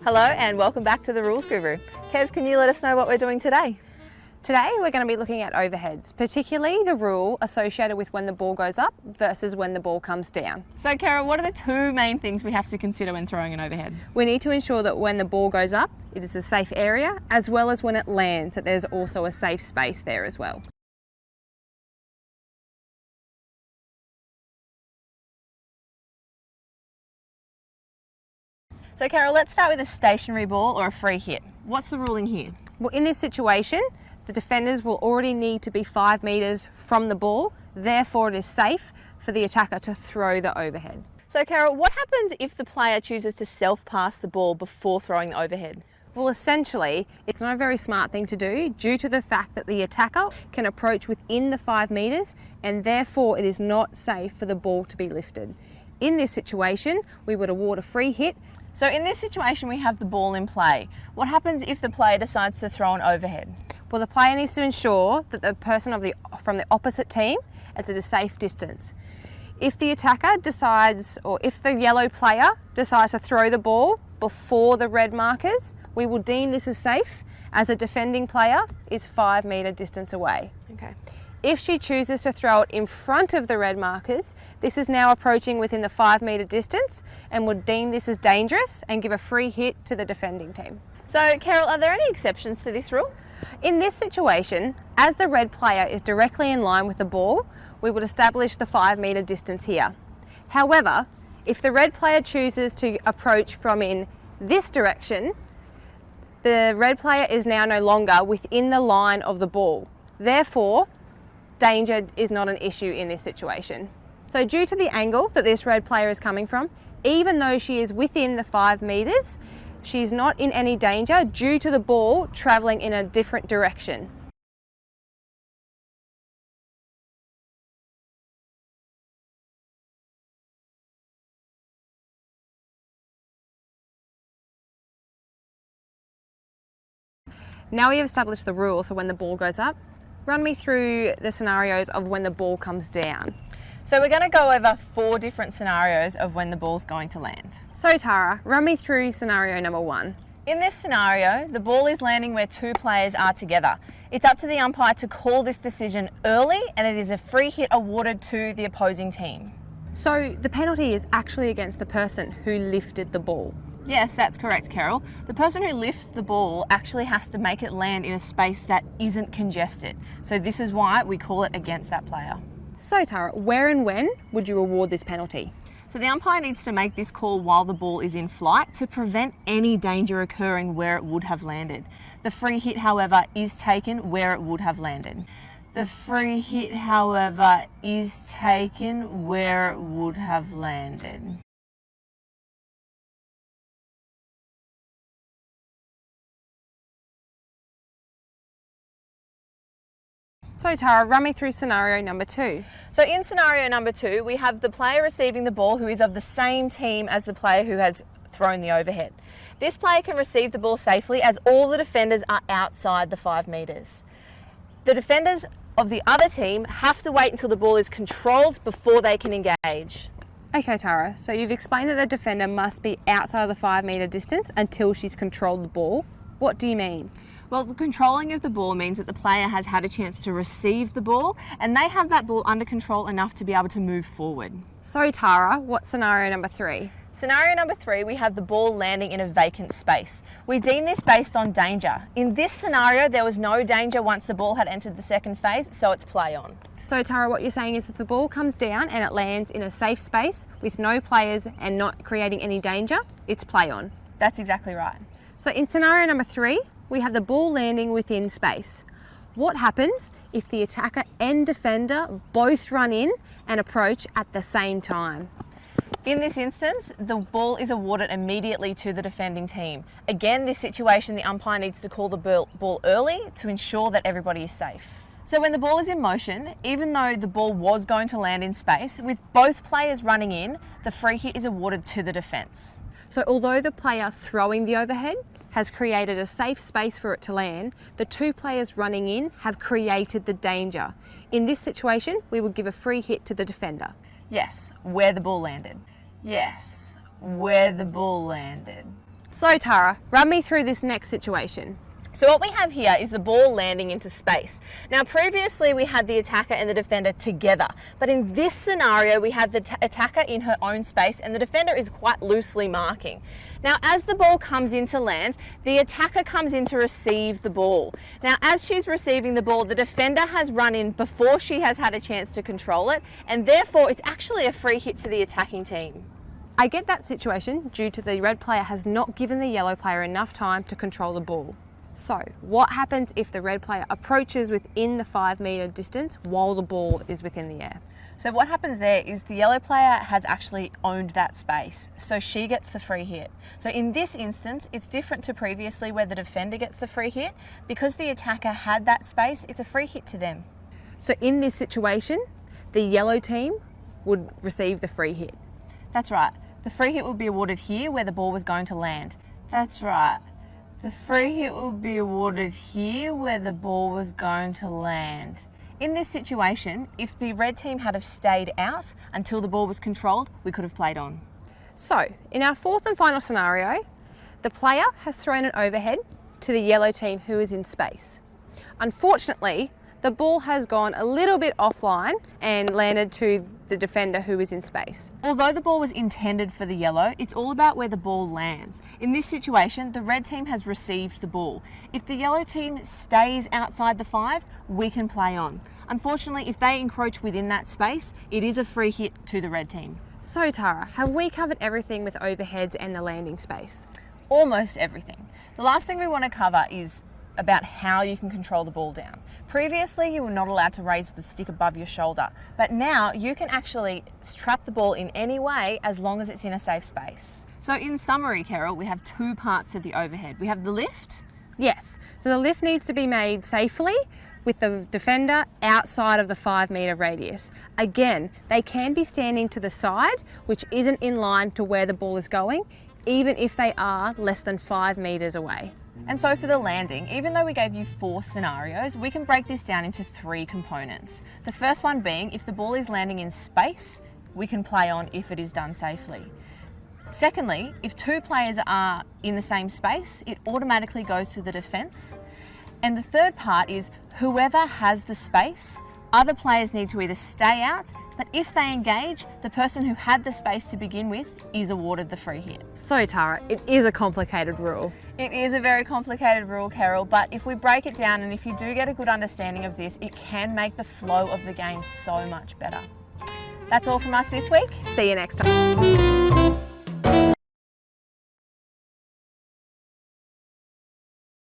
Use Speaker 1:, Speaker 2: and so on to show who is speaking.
Speaker 1: Hello and welcome back to the Rules Guru. Kez, can you let us know what we're doing today?
Speaker 2: Today we're going to be looking at overheads, particularly the rule associated with when the ball goes up versus when the ball comes down.
Speaker 1: So Kara, what are the two main things we have to consider when throwing an overhead?
Speaker 2: We need to ensure that when the ball goes up, it is a safe area, as well as when it lands, that there's also a safe space there as well.
Speaker 1: So Carol, let's start with a stationary ball or a free hit. What's the ruling here?
Speaker 2: Well, in this situation, the defenders will already need to be 5 metres from the ball, therefore it is safe for the attacker to throw the overhead.
Speaker 1: So Carol, what happens if the player chooses to self-pass the ball before throwing the overhead?
Speaker 2: Well, essentially, it's not a very smart thing to do due to the fact that the attacker can approach within the 5 metres and therefore it is not safe for the ball to be lifted. In this situation, we would award a free hit.
Speaker 1: So in this situation, we have the ball in play. What happens if the player decides to throw an overhead?
Speaker 2: Well, the player needs to ensure that the person from the opposite team is at a safe distance. If the attacker decides, or if the yellow player decides to throw the ball before the red markers, we will deem this as safe as a defending player is 5 metre distance away.
Speaker 1: Okay.
Speaker 2: If she chooses to throw it in front of the red markers, this is now approaching within the 5 metre distance and would deem this as dangerous and give a free hit to the defending team.
Speaker 1: So Carol, are there any exceptions to this rule?
Speaker 2: In this situation, as the red player is directly in line with the ball, we would establish the 5 metre distance here. However, if the red player chooses to approach from in this direction, the red player is now no longer within the line of the ball. Therefore, danger is not an issue in this situation. So due to the angle that this red player is coming from, even though she is within the 5 metres, she's not in any danger due to the ball travelling in a different direction. Now we have established the rule for when the ball goes up. Run me through the scenarios of when the ball comes down.
Speaker 1: So we're going to go over 4 different scenarios of when the ball's going to land.
Speaker 2: So Tara, run me through scenario number 1.
Speaker 1: In this scenario, the ball is landing where 2 players are together. It's up to the umpire to call this decision early, and it is a free hit awarded to the opposing team.
Speaker 2: So the penalty is actually against the person who lifted the ball.
Speaker 1: Yes, that's correct, Carol. The person who lifts the ball actually has to make it land in a space that isn't congested. So this is why we call it against that player.
Speaker 2: So Tara, where and when would you award this penalty?
Speaker 1: So the umpire needs to make this call while the ball is in flight to prevent any danger occurring where it would have landed. The free hit, however, is taken where it would have landed. The free hit, however, is taken where it would have landed.
Speaker 2: So Tara, run me through scenario number 2.
Speaker 1: So in scenario number 2, we have the player receiving the ball who is of the same team as the player who has thrown the overhead. This player can receive the ball safely as all the defenders are outside the 5 metres. The defenders of the other team have to wait until the ball is controlled before they can engage.
Speaker 2: Okay Tara, so you've explained that the defender must be outside of the 5 metre distance until she's controlled the ball. What do you mean?
Speaker 1: Well, the controlling of the ball means that the player has had a chance to receive the ball and they have that ball under control enough to be able to move forward.
Speaker 2: So Tara, what's scenario number 3?
Speaker 1: Scenario number 3, we have the ball landing in a vacant space. We deem this based on danger. In this scenario, there was no danger once the ball had entered the second phase, so it's play on.
Speaker 2: So Tara, what you're saying is if the ball comes down and it lands in a safe space with no players and not creating any danger, it's play on.
Speaker 1: That's exactly right.
Speaker 2: So in scenario number 3, we have the ball landing within space. What happens if the attacker and defender both run in and approach at the same time?
Speaker 1: In this instance, the ball is awarded immediately to the defending team. Again, this situation, the umpire needs to call the ball early to ensure that everybody is safe. So when the ball is in motion, even though the ball was going to land in space, with both players running in, the free hit is awarded to the defence.
Speaker 2: So although the player throwing the overhead has created a safe space for it to land, the 2 players running in have created the danger. In this situation, we would give a free hit to the defender.
Speaker 1: Yes, where the ball landed. Yes, where the ball landed.
Speaker 2: So Tara, run me through this next situation.
Speaker 1: So what we have here is the ball landing into space. Now previously we had the attacker and the defender together, but in this scenario we have the attacker in her own space and the defender is quite loosely marking. Now as the ball comes into land, the attacker comes in to receive the ball. Now as she's receiving the ball, the defender has run in before she has had a chance to control it, and therefore it's actually a free hit to the attacking team.
Speaker 2: I get that situation due to the red player has not given the yellow player enough time to control the ball. So what happens if the red player approaches within the 5 metre distance while the ball is within the air?
Speaker 1: So what happens there is the yellow player has actually owned that space, so she gets the free hit. So in this instance, it's different to previously where the defender gets the free hit. Because the attacker had that space, it's a free hit to them.
Speaker 2: So in this situation, the yellow team would receive the free hit.
Speaker 1: That's right. The free hit would be awarded here where the ball was going to land. That's right. The free hit will be awarded here where the ball was going to land. In this situation, if the red team had have stayed out until the ball was controlled, we could have played on.
Speaker 2: So in our fourth and final scenario, the player has thrown an overhead to the yellow team who is in space. Unfortunately, the ball has gone a little bit offline and landed to the defender who is in space.
Speaker 1: Although the ball was intended for the yellow, it's all about where the ball lands. In this situation, the red team has received the ball. If the yellow team stays outside the 5, we can play on. Unfortunately, if they encroach within that space, it is a free hit to the red team.
Speaker 2: So Tara, have we covered everything with overheads and the landing space?
Speaker 1: Almost everything. The last thing we want to cover is about how you can control the ball down. Previously, you were not allowed to raise the stick above your shoulder, but now you can actually trap the ball in any way as long as it's in a safe space. So in summary, Carol, we have 2 parts to the overhead. We have the lift.
Speaker 2: Yes, so the lift needs to be made safely with the defender outside of the 5 metre radius. Again, they can be standing to the side, which isn't in line to where the ball is going, even if they are less than 5 metres away.
Speaker 1: And so for the landing, even though we gave you 4 scenarios, we can break this down into 3 components. The first one being, if the ball is landing in space, we can play on if it is done safely. Secondly, if 2 players are in the same space, it automatically goes to the defence. And the third part is, whoever has the space, other players need to either stay out, but if they engage, the person who had the space to begin with is awarded the free hit.
Speaker 2: So Tara, it is a complicated rule.
Speaker 1: It is a very complicated rule, Carol, but if we break it down and if you do get a good understanding of this, it can make the flow of the game so much better. That's all from us this week.
Speaker 2: See you next time.